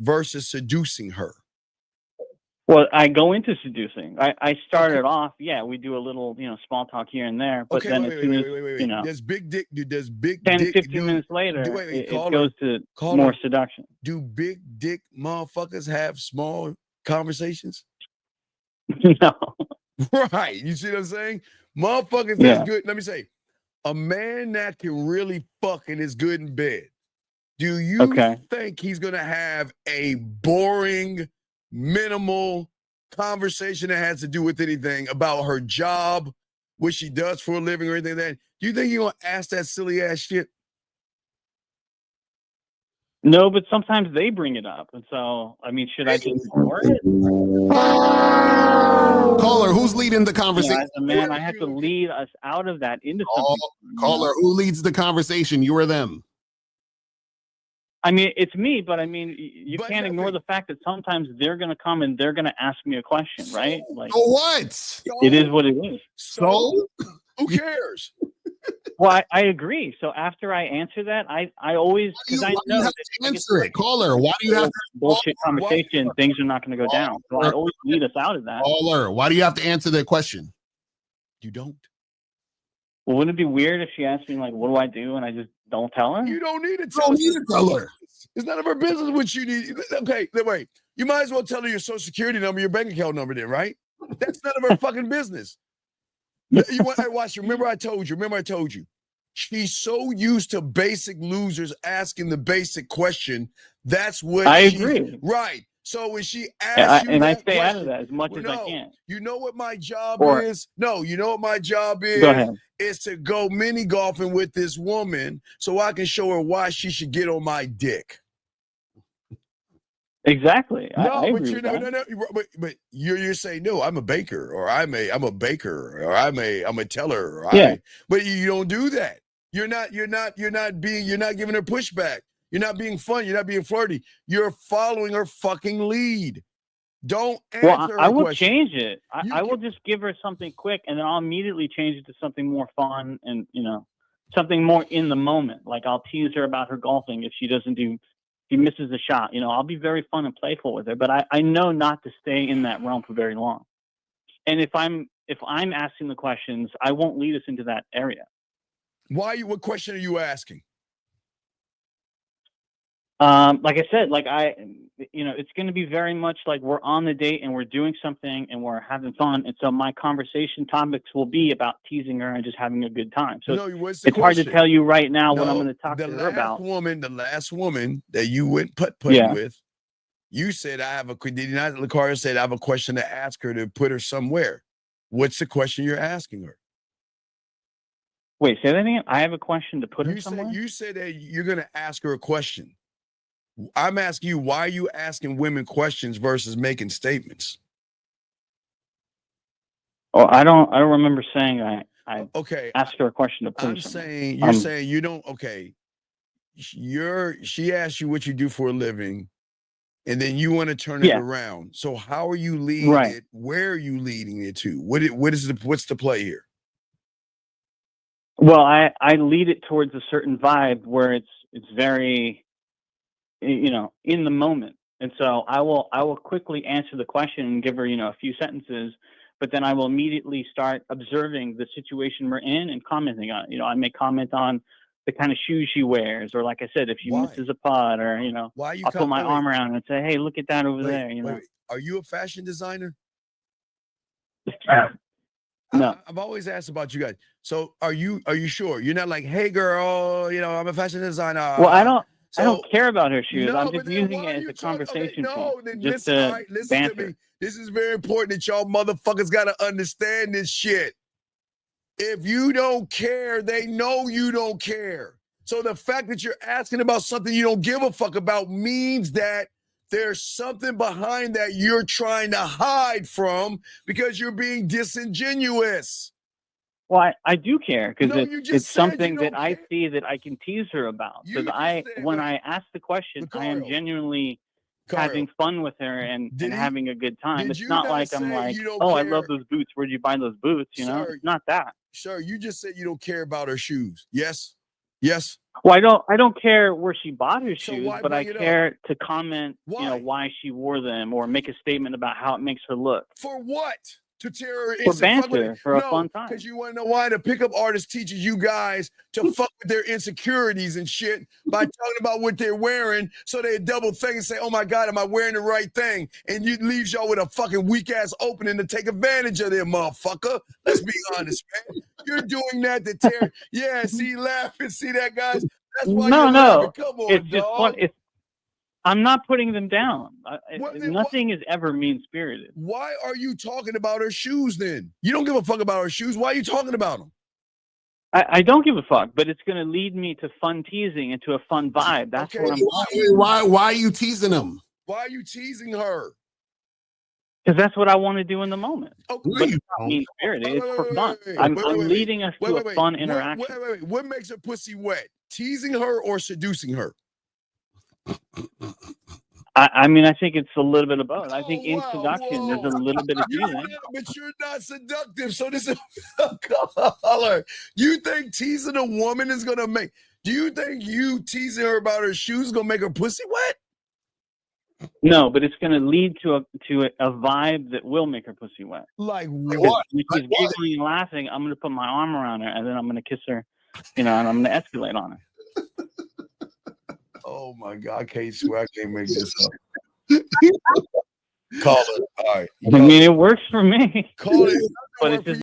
versus seducing her? Well, I go into seducing. I Okay. started off, yeah, we do a little, small talk here and there, but Okay, then as soon as, wait. Does big dick does big 10, dick 15 do minutes later, wait, it goes to more caller, seduction. do big dick motherfuckers have small conversations? No. Right. You see what I'm saying? Motherfuckers that's Yeah. good. Let me say, a man that can really fuck and is good in bed. Do you Okay. think he's gonna have a boring, minimal conversation that has to do with anything about her job, what she does for a living, or anything like that? Do you think you're gonna ask that silly ass shit? No, but sometimes they bring it up. And so, I mean, should I just ignore it? Caller, who's leading the conversation? As a man, I have to lead us out of that into something. Caller, who leads the conversation? You or them? I mean, it's me, but I mean, you can't ignore the fact that sometimes they're going to come and they're going to ask me a question, right? Like, so what? It is what it is. So who cares? Well, I agree. So after I answer that, I always, because I know that answer it, caller. Why do you have to bullshit conversation? Things are not going to go down. So I always lead us out of that. Caller, why do you have to answer that question? You don't. Well, wouldn't it be weird if she asked me like, "What do I do?" and I just don't tell her? You don't need to tell her. It's none of her business what you need. Okay, wait. You might as well tell her your social security number, your bank account number, then, right? That's none of her fucking business. You want? Hey, watch. Remember, I told you. She's so used to basic losers asking the basic question. That's what I agree. Right. So when she asks you, and that I stay question, out of that as much as I can. You know what my job is? No, you know what my job is? Go ahead. Is to go mini golfing with this woman so I can show her why she should get on my dick. Exactly. No, I but agree you know, but you're saying no. I'm a baker, or I'm a baker, or I'm a teller, or but you don't do that. You're not giving her pushback. You're not being fun. You're not being flirty. You're following her fucking lead. Don't answer her I will question. change it. I will just give her something quick, and then I'll immediately change it to something more fun and something more in the moment. Like I'll tease her about her golfing if she misses a shot. I'll be very fun and playful with her, but I know not to stay in that realm for very long. And if I'm asking the questions, I won't lead us into that area. Why? What question are you asking? Like I said, it's going to be very much like we're on the date and we're doing something and we're having fun. And so my conversation topics will be about teasing her and just having a good time. So it's hard to tell you right now what I'm going to talk to her about. The last woman that you went putt-putting with, you said, did not Lacaria said, I have a question to ask her to put her somewhere. What's the question you're asking her? Wait, say that again? I have a question to put her somewhere? You said that you're going to ask her a question. I'm asking you, why are you asking women questions versus making statements? Oh, I don't remember saying I asked her a question to put her somewhere. You're saying you don't, okay. She asked you what you do for a living, and then you want to turn it around. So how are you leading it? Where are you leading it to? What's the play here? Well, I lead it towards a certain vibe where it's very, in the moment. And so I will quickly answer the question and give her, a few sentences, but then I will immediately start observing the situation we're in and commenting on it. I may comment on the kind of shoes she wears, or like I said, if she misses a putt, or, I'll put my arm around her and say, hey, look at that over there. Wait. Are you a fashion designer? No. I've always asked about you guys. So are you sure? You're not like, hey girl, I'm a fashion designer. Well, I don't care about her shoes. I'm just using it as a conversation piece. Just to listen to me. This is very important that y'all motherfuckers got to understand this shit. If you don't care, they know you don't care. So the fact that you're asking about something you don't give a fuck about means that there's something behind that you're trying to hide from because you're being disingenuous. Well, I do care because it's something that I see that I can tease her about. Because when I ask the question, I am genuinely having fun with her and having a good time. It's not like I'm like, oh, I love those boots. Where'd you buy those boots? It's not that. Sir, you just said you don't care about her shoes. Yes? Yes. Well, I don't care where she bought her So shoes, why but I bring it up? care to comment, Why? why she wore them or make a statement about how it makes her look. For what? To tear her For instant fuck with it? banter, for a fun time. Because you want to know why the pickup artist teaches you guys to fuck with their insecurities and shit by talking about what they're wearing, so they double think and say, "Oh my God, am I wearing the right thing?" And you leaves y'all with a fucking weak ass opening to take advantage of them, motherfucker. Let's be honest, man. You're doing that to tear. Yeah, see, laughing. See that, guys? That's why you're laughing. Come on, it's just fun. dog. I'm not putting them down. Then Nothing is ever mean spirited. Why are you talking about her shoes then? You don't give a fuck about her shoes. Why are you talking about them? I don't give a fuck, but it's going to lead me to fun teasing and to a fun vibe. That's Okay. what I'm Why are you teasing him? Why are you teasing her? Because that's what I want to do in the moment. Okay. But it's not mean spirited. It's for fun. I'm leading us to a fun interaction. What makes her pussy wet? Teasing her or seducing her? I mean, I think it's a little bit of both. I think in seduction, there's a little bit of teasing. But you're not seductive, so this is color. You think teasing a woman is gonna make? Do you think you teasing her about her shoes is gonna make her pussy wet? No, but it's going to lead to a vibe that will make her pussy wet. Like what? When she's giggling and laughing, I'm going to put my arm around her, and then I'm going to kiss her, and I'm going to escalate on her. Oh my God, I can't swear. I can't make this up. Call it. All right. I mean, it works for me. Call it. But it's just